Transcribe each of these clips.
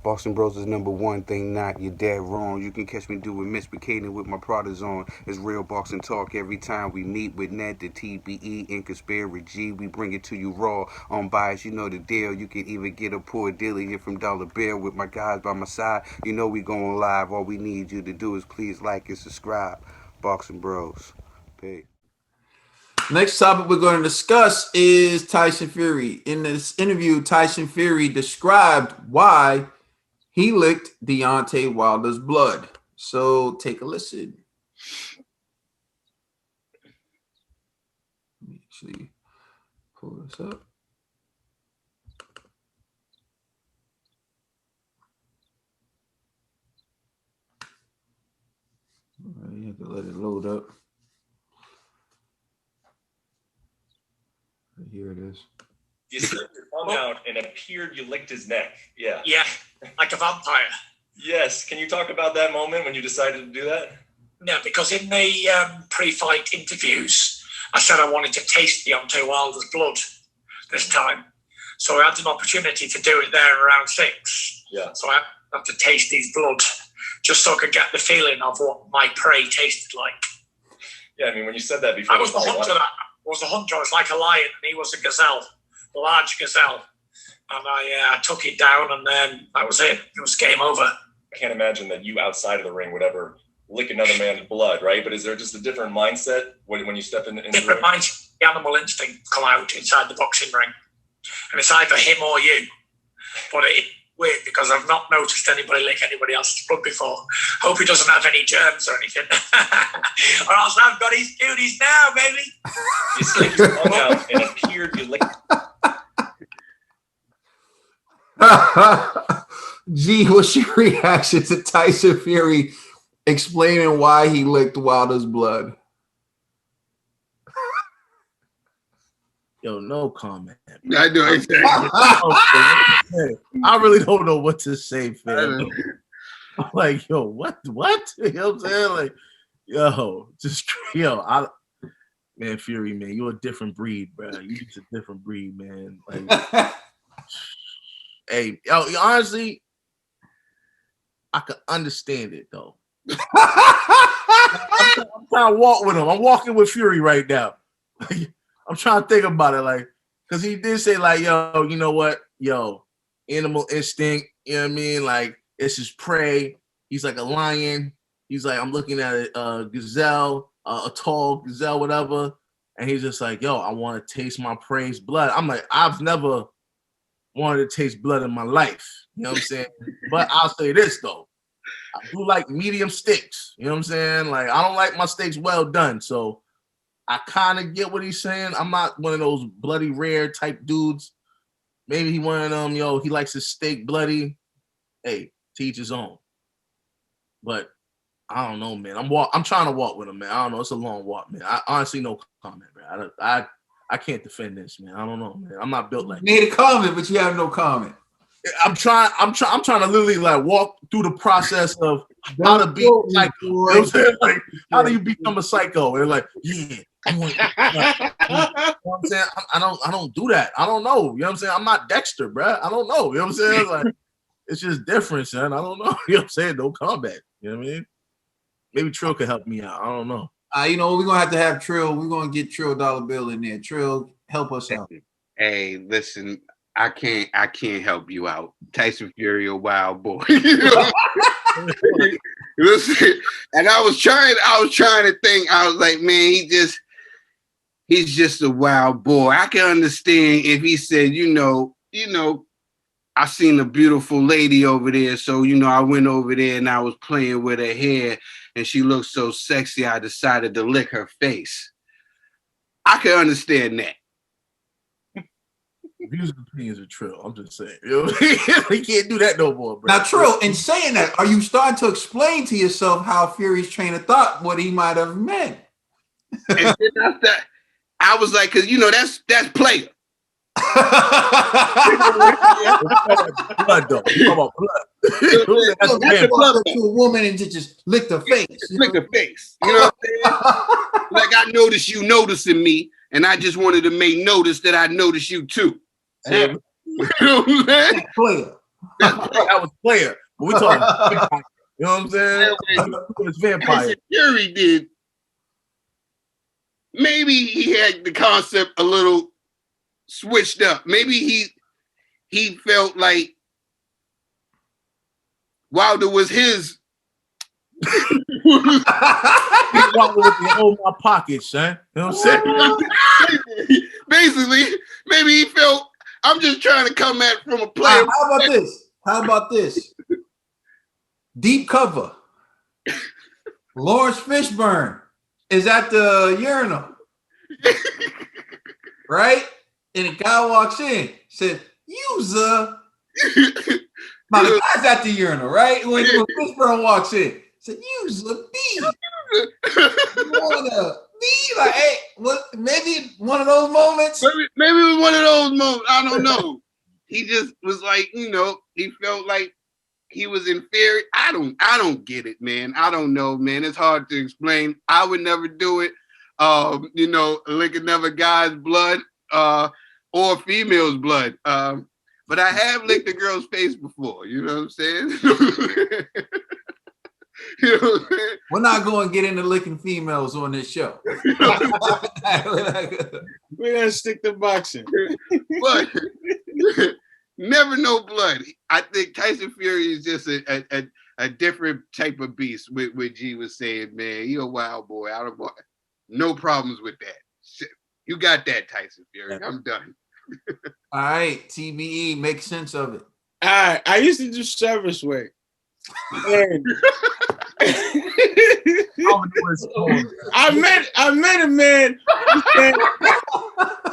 Boston Bros is number one thing not, you're dead wrong. You can catch me doing misbehaving with my products on. It's real boxing talk every time we meet with Ned, the TBE, and Conspiracy G. We bring it to you raw, unbiased, you know the deal. You can even get a poor dealer here from Dollar Bill with my guys by my side. You know we going live. All we need you to do is please like and subscribe. Boxing Bros. Peace. Next topic we're going to discuss is Tyson Fury. In this interview, Tyson Fury described why he licked Deontay Wilder's blood. So take a listen. Let me actually pull this up. All right, you have to let it load up. Here it is. You slipped your tongue out and appeared you licked his neck. Yeah. Yeah, like a vampire. Yes. Can you talk about that moment when you decided to do that? No, because in the pre-fight interviews, I said I wanted to taste Deontay Wilder's blood this time. So I had an opportunity to do it there around 6. Yeah. So I had to taste his blood just so I could get the feeling of what my prey tasted like. Yeah, I mean, when you said that before. I was the hunter. I was like a lion and he was a gazelle, a large gazelle. And I took it down and then that was it. It was game over. I can't imagine that you outside of the ring would ever lick another man's blood, right? But is there just a different mindset when you step in the different ring? mindset, the animal instinct come out inside the boxing ring. And it's either him or you. But it's weird because I've not noticed anybody lick anybody else's blood before. Hope he doesn't have any germs or anything. Or else I've got his duties now, baby. You slipped your tongue out and appeared you licked. G, what's your reaction to Tyson Fury explaining why he licked Wilder's blood? Yo, no comment. I know exactly. I really don't know what to say, fam. I'm like, yo, what? You know what I'm saying? Like, man, Fury, man, you're a different breed, bro. You're just a different breed, man. Like, hey, yo, honestly, I could understand it though. I'm trying to walk with him. I'm walking with Fury right now. I'm trying to think about it, like, because he did say, like, yo, you know what? Yo, animal instinct, you know what I mean? Like, it's his prey. He's like a lion. He's like, I'm looking at a gazelle, a tall gazelle, whatever. And he's just like, yo, I want to taste my prey's blood. I'm like, I've never wanted to taste blood in my life. You know what I'm saying? But I'll say this, though. I do like medium steaks. You know what I'm saying? Like, I don't like my steaks well done. So I kind of get what he's saying. I'm not one of those bloody rare type dudes. Maybe he one of them, yo, he likes his steak bloody. Hey, to each his own. But I don't know, man. I'm trying to walk with him, man. I don't know. It's a long walk, man. I honestly no comment, man. I can't defend this, man. I don't know, man. I'm not built like You made a comment, but you have no comment. I'm trying to literally like walk through the process of how to be psycho. You know what I'm saying? Like, how do you become a psycho? And like, yeah, I want you know what I'm saying? I don't do that. I don't know. You know what I'm saying? I'm not Dexter, bro. I don't know. You know what I'm saying? Like, it's just different, son. I don't know. You know what I'm saying? No combat. You know what I mean? Maybe Trill could help me out. I don't know. You know, we're gonna have Trill. We're gonna get Trill Dollar Bill in there. Trill, help us out. Hey, listen, I can't help you out. Tyson Fury, a wild boy. Listen, and I was trying to think. I was like, man, he's just a wild boy. I can understand if he said, you know, I seen a beautiful lady over there, so I went over there and I was playing with her hair, and she looked so sexy. I decided to lick her face. I can understand that. Views and opinions are Trill. I'm just saying. You know? He can't do that no more, bro. Now, Trill, in saying that, are you starting to explain to yourself how Fury's train of thought, what he might have meant? And then I was like, because that's player. Blood, though. Come on, blood. That's blood to a woman and just lick her face. Lick her face. You know what I'm saying? Like, I noticed you noticing me, and I just wanted to make notice that I noticed you too. You know what I'm saying? Player. That was player. But we talking vampire. You know what I'm saying? It's vampire. Tyson Fury did. Maybe he had the concept a little switched up. Maybe he felt like Wilder was his. Wilder with the hold my pockets, son. You know what I'm saying? Basically, maybe he felt I'm just trying to come at from a player. How about this? Deep cover. Lawrence Fishburne is at the urinal, right? And the guy walks in, said, "User." Now the guy's at the urinal, right? When Fishburne walks in, said, "User B." You wanna be like, hey, what? Maybe one of those moments. Maybe it was one of those moments. I don't know. He just was like, he felt like he was inferior. I don't get it, man. I don't know, man. It's hard to explain. I would never do it. Lick another guy's blood or female's blood. But I have licked a girl's face before. You know what I'm saying? You know what I'm saying? We're not going to get into licking females on this show. We're gonna stick to boxing. But never no blood. I think Tyson Fury is just a different type of beast. What G was saying, man, you're a wild boy. No problems with that. You got that, Tyson Fury. I'm done. All right, TBE, make sense of it. All right, I used to do service work. And I met a man.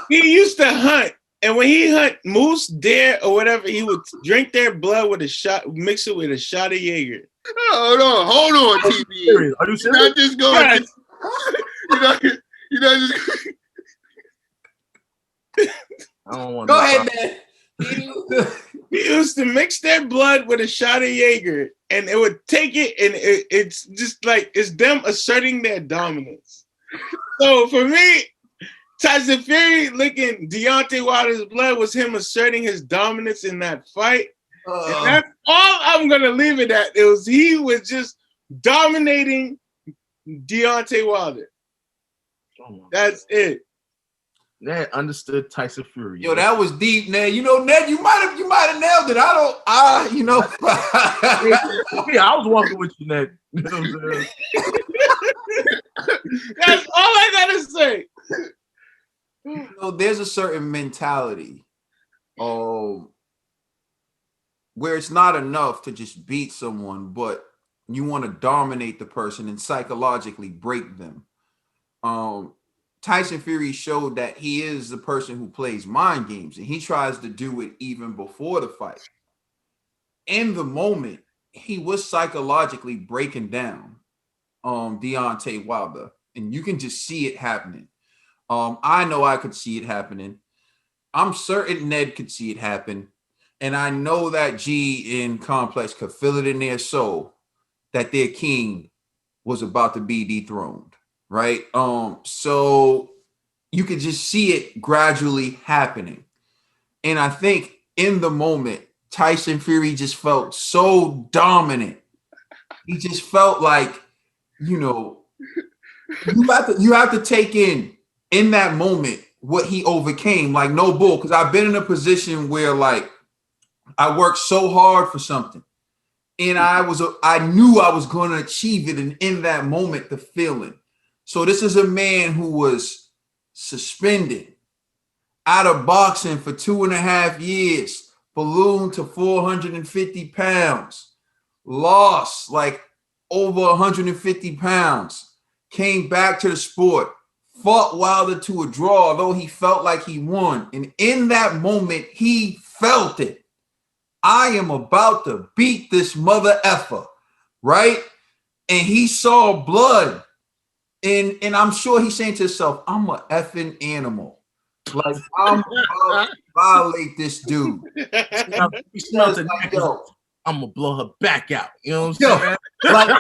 He used to hunt, and when he hunt moose, deer, or whatever, he would drink their blood with a shot, mix it with a shot of Jaeger. Hold on, TBE. Are you serious? You're not just going. Yes. You're not just. I don't want. Go ahead, man. He used to mix their blood with a shot of Jaeger, and it would take it, and it's just like it's them asserting their dominance. So for me, Tyson Fury licking Deontay Wilder's blood was him asserting his dominance in that fight. And that's all I'm gonna leave it at. He was just dominating Deontay Wilder. That's it. Ned understood Tyson Fury. Yo, that was deep, Ned. Ned, you might have nailed it. Yeah, I was walking with you, Ned. You know what I'm saying? That's all I gotta say. There's a certain mentality where it's not enough to just beat someone, but you want to dominate the person and psychologically break them. Tyson Fury showed that he is the person who plays mind games, and he tries to do it even before the fight. In the moment, he was psychologically breaking down Deontay Wilder, and you can just see it happening. I know I could see it happening. I'm certain Ned could see it happen, and I know that G in Complex could feel it in their soul that their king was about to be dethroned. Right. So you could just see it gradually happening. And I think in the moment, Tyson Fury just felt so dominant. He just felt like, you have to take in that moment what he overcame, like no bull. Because I've been in a position where like I worked so hard for something. And I knew I was going to achieve it. And in that moment, the feeling. So this is a man who was suspended out of boxing for 2.5 years, ballooned to 450 pounds, lost like over 150 pounds, came back to the sport, fought Wilder to a draw, although he felt like he won. And in that moment, he felt it. I am about to beat this mother effer, right? And he saw blood. And I'm sure he's saying to himself, I'm an effing animal. Like, I'm about to violate this dude. He smelled it. I'm gonna blow her back out. You know what I'm saying?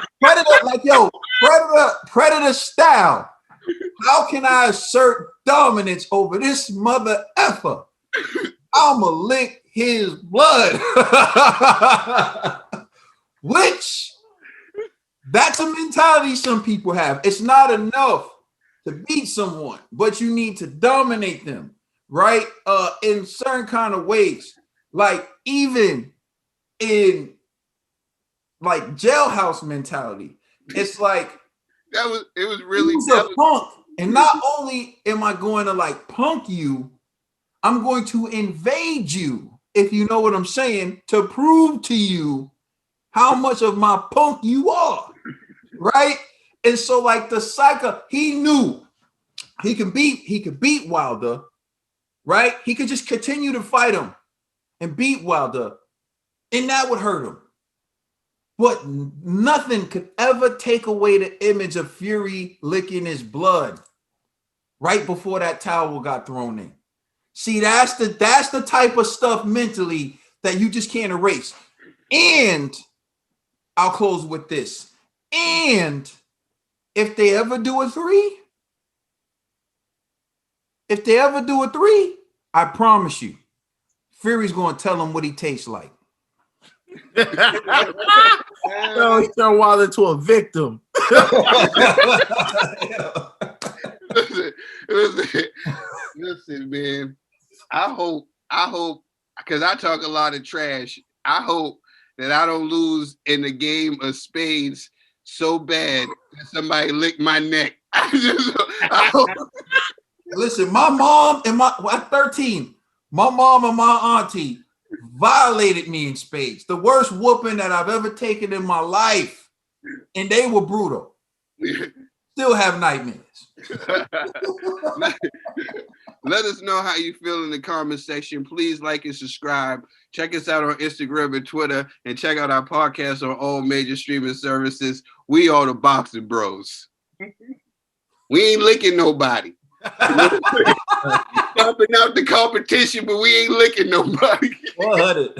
Predator style. How can I assert dominance over this mother effer? I'ma lick his blood. Which, that's a mentality some people have. It's not enough to beat someone, but you need to dominate them, right? In certain kind of ways. Like even in like jailhouse mentality. It's like it was really punk. And not only am I going to like punk you, I'm going to invade you, if you know what I'm saying, to prove to you how much of my punk you are. Right? And so like the cycle, he knew he could beat Wilder, right? He could just continue to fight him and beat Wilder, and that would hurt him. But nothing could ever take away the image of Fury licking his blood right before that towel got thrown in. See, that's the type of stuff mentally that you just can't erase. And I'll close with this. And if they ever do a three, I promise you, Fury's going to tell him what he tastes like. No, he turned Wilder into a victim. Listen, man. I hope, because I talk a lot of trash. I hope that I don't lose in the game of spades so bad that somebody lick my neck. I hope. Listen, my mom and at 13, my mom and my auntie violated me in spades. The worst whooping that I've ever taken in my life. And they were brutal. Still have nightmares. Let us know how you feel in the comment section. Please like and subscribe. Check us out on Instagram and Twitter, and check out our podcast on all major streaming services. We are the Boxing Bros. We ain't licking nobody. Stomping out the competition, but we ain't licking nobody. 100.